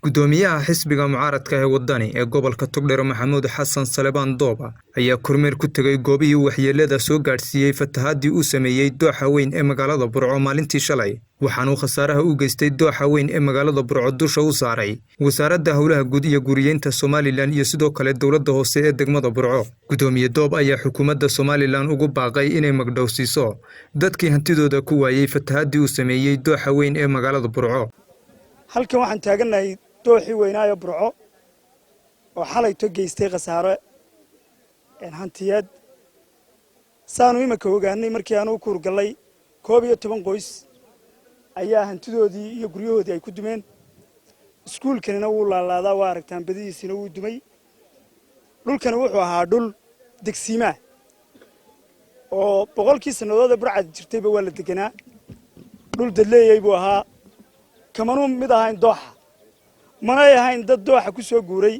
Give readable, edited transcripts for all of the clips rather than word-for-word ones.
gudoomiyaha xisbiga mucaaradka ee wadani ee gobolka Togdheer Maxamuud Xasan Salebaan Dooba ayaa kormeer ku tagay goobihii waxyeelada soo gaarsiiyay fatahaadii uu sameeyay dooxa weyn ee magaalada Burco maalintii shalay waxaana uu khasaaraha u geystay dooxa weyn ee magaalada Burco dusha u saaray wasaaradda howlaha guud iyo guriyeynta Somaliland iyo sidoo kale dowladda hoose ee degmada Burco. Gudoomiye Doob ayaa xukuumadda Somaliland ugu baaqay inay magdhowsiiso dadkii hantidooda ku waayay fatahaadii uu sameeyay dooxa weyn ee magaalada Burco. halkan waxaan taaganahay dooxii weynaayo Burco oo xalay to geystay khasaare hantiyeed saanu imika ogaanay markii aanu ku urgalay 11 qoys ayaa hantidoodii iyo guryahoodii ay ku dumeen iskuulkana wuu laalaadaa waa aragtaan badiisina wuu dumay dhulkana wuxuu ahaa dhul degsiima oo boqolkii sanadood Burcad jirtayba waa la deganaa dhul dadleeyay buu ahaa kamanu mid ahayn dooxa mana ahayn dad dooxa ku soo guuray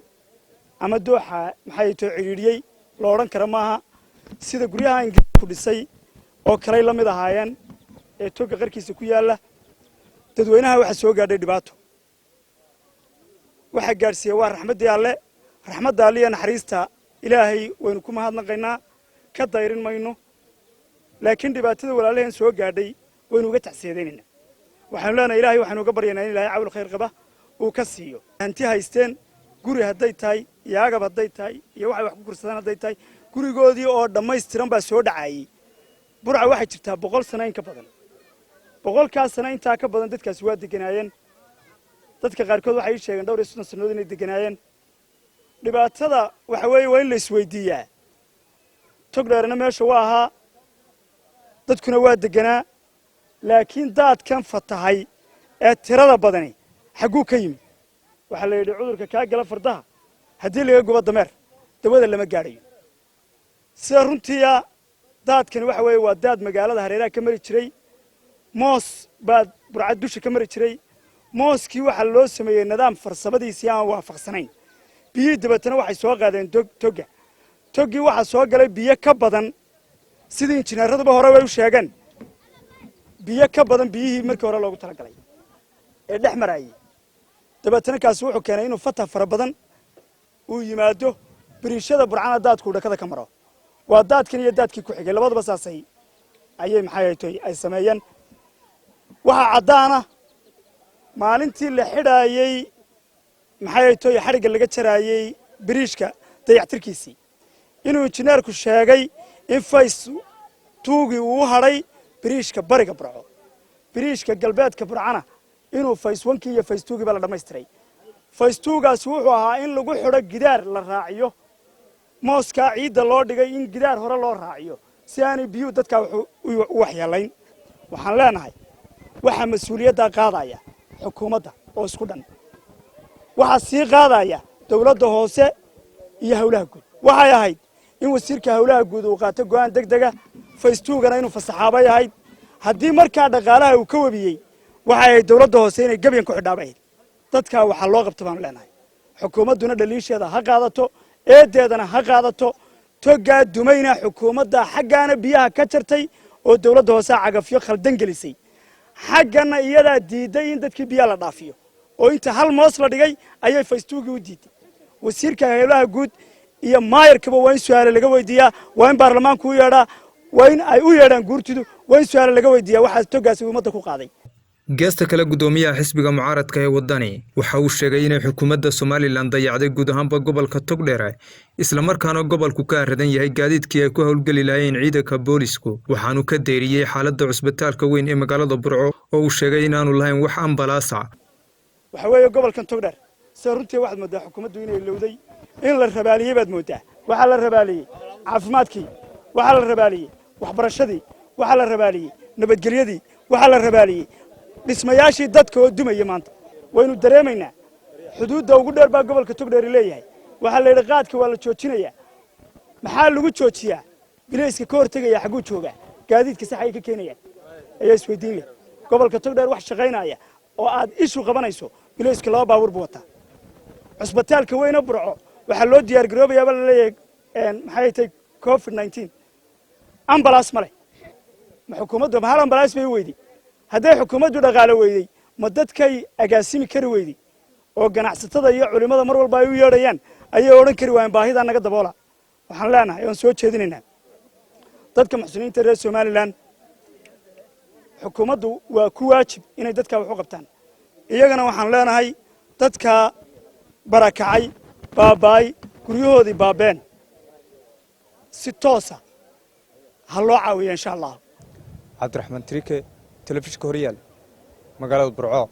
ama dooxa maxay too ciriiriyay la oran kara maaha sida guryaha Ingiriiska ku dhisay oo kale la mid ahaayeen ee toga qarkiisa ku yaala dadweynaha waxa soo gaadhay dhibaato waxa gaarsiiyay waa raxmadda Alle iyo naxariista Ilaahay waynu ku mahadnaqaynaa ka dayrin mayno laakiin dhibaatada walaalaheen soo gaadhay waynu uga tacsiyadeynaa waxaan leenahay Ilaahay waxaanu uga baryaynaa in Ilaahay caawil khayr qaba uu ka siiyo hanti haysteen guri hadday tahay yaagab hadday tahay iyo waxa wax ku kursadaan hadday tahay gurigoodii oo dhammaystiran baa soo dhacayay Burco waxay jirtaa 100 sano in ka badan 100 sano inta ka badan dadkaas waa deganaayeen dadka qaarkood waxay sheegeen dhowr iyo 30 sanadood inay deganaayeen dhibaatada waxa weeye waa in la isweydiiyaa Togdheerna meesha waa ahaa dadkuna waa deganaa laakiin daadkan fatahay ee tirada badani xaguu ka yimid waxa la yidhi cudurka ka gala fardaha haddii laga gubo dameer dawada lama gaadhayo sida runtii daadkan waxa weeye waa daad magaalada hareeraha ka mari jiray moos baad Burcad dusha ka mari jiray mooskii waxa loo sameeyay nidaam farsamadiisii aan waafaqsanayn biyo dabatana waxay soo qaadeen togi waxa soo galay biyo ka badan sidii injineeraduba hore way u sheegeen biyo ka badan biyihii markii hore loogu talagalay ee dhex marayay dabatana kaas wuxuu keenay inuu fataha fara badan uu yimaado biriishada Burcana daadku dhakada ka maro waa daadkan iyo daadkii ku xigay labadaba saasay ayay maxay ay sameeyeen waxa cadaana maalintii la xidhaayay maxay xariga laga jaraayay biriishka dayactirkiisii inuu injineerku sheegay in fays tuugi uu haray biriishka bariga Burco biriishka galbeedka Burcana inuu fays 1 iyo fays 2 ba la dhameystiray fays 2gaas wuxuu ahaa in lagu xidho gidaar la raaciyo mooska ciida loo dhigay in gidaar hore loo raaciyo si aanay biyo dadka u waxyeelayn waxaan leenahay waxa mas'uuliyadda qaadaya xukuumadda oo isku dhan waxa sii qaadaya dawladda hoose iyo howlaha guud waxay ahayd in wasiirka howlaha guud uu qaato go'aan degdeg ah fays 2gana inuu fasaxaabay ahayd haddii markaa dhaqaalaha uu ka wabiyay waxay dawladda hoose inay gabyan ku xidhaabay dadka waxa loo qabto baan leenahay xukuumadduna dhaliisheeda ha qaadato eedeedana ha qaadato toga dumayna xukuumadda xaggaana biyaha ka jartay oo dawladda hoose cagafyo khaldan gelisay xaggana iyada diiday in dadkii biyaha la dhaafiyo oo inta hal moos la dhigay ayay fays 2gii u diiday wasiirka howlaha guud iyo maayarkaba waa in su'aalo laga weydiiyaa waa in baarlamaanku u yeedhaa waa in ay u yeedhaan guurtidu waa in su'aalo laga weydiiyaa waxa togaasi ummadda ku qaaday geesta kale gudoomiyaha xisbiga mucaaradka ee wadani waxa uu sheegay inay xukuumadda Somaliland dayacday guud ahaanba gobolka Togdheer isla markaana gobolku ka radan yahay gaadiidkii ay ku howlgali lahaayeen ciidanka boolisku waxaanu ka deeriyay xaaladda cusbitaalka weyn ee magaalada Burco oo uu sheegay in aanu lahayn wax ambalaasa waxa weeye gobolkan Togdheer sida runtii waxaad moodaa xukuumaddu inay lowday in la rabaaliyay baad moodaa waxa la rabaaliyay caafimaadkii waxa la rabaaliyay waxbarashadii waxa la rabaaliyay nabadgelyadii waxa la rabaaliyay dhismayaashii dadka oo dumaya maanta waynu dareemaynaa xuduudda ugu dheer baa gobolka Togdheer leeyahay waxa la yiri qaadka waa la joojinayaa maxaa lagu joojiyaa bilayska ka hortagaya xaguu jooga gaadiidka sax ay ka keenayaan ayaa isweydiinaya gobolka Togdheer wax shaqaynaya oo aad ishu qabanayso bilayska laba baabuur buu wataa cusbitaalka weyn ee Burco waxa loo diyaar garoobayaa la leeyahay maxay tahay COVID-19 ambulance male ma xukuumaddu ma hal ambulance bay weydi hadday xukuumaddu dhaqaale weyday ma dadkay agaasimi kari weydi oo ganacsatada iyo culimada mar walba ay u yeedhayaan ayay odhan kari waayeen baahidaa naga daboola waxaan leenahay oon soo jeedinaynaa dadka muxsiniinta reer somalilan xukuumaddu waa ku waajib inay dadkaa wax u qabtaan iyagana waxaan leenahay dadka barakacay baaba'ay guryahoodii baabeen si toosa ha loo caawiyo insha allah cabdiraxmaan trike telefishinka horyaal magaalada burco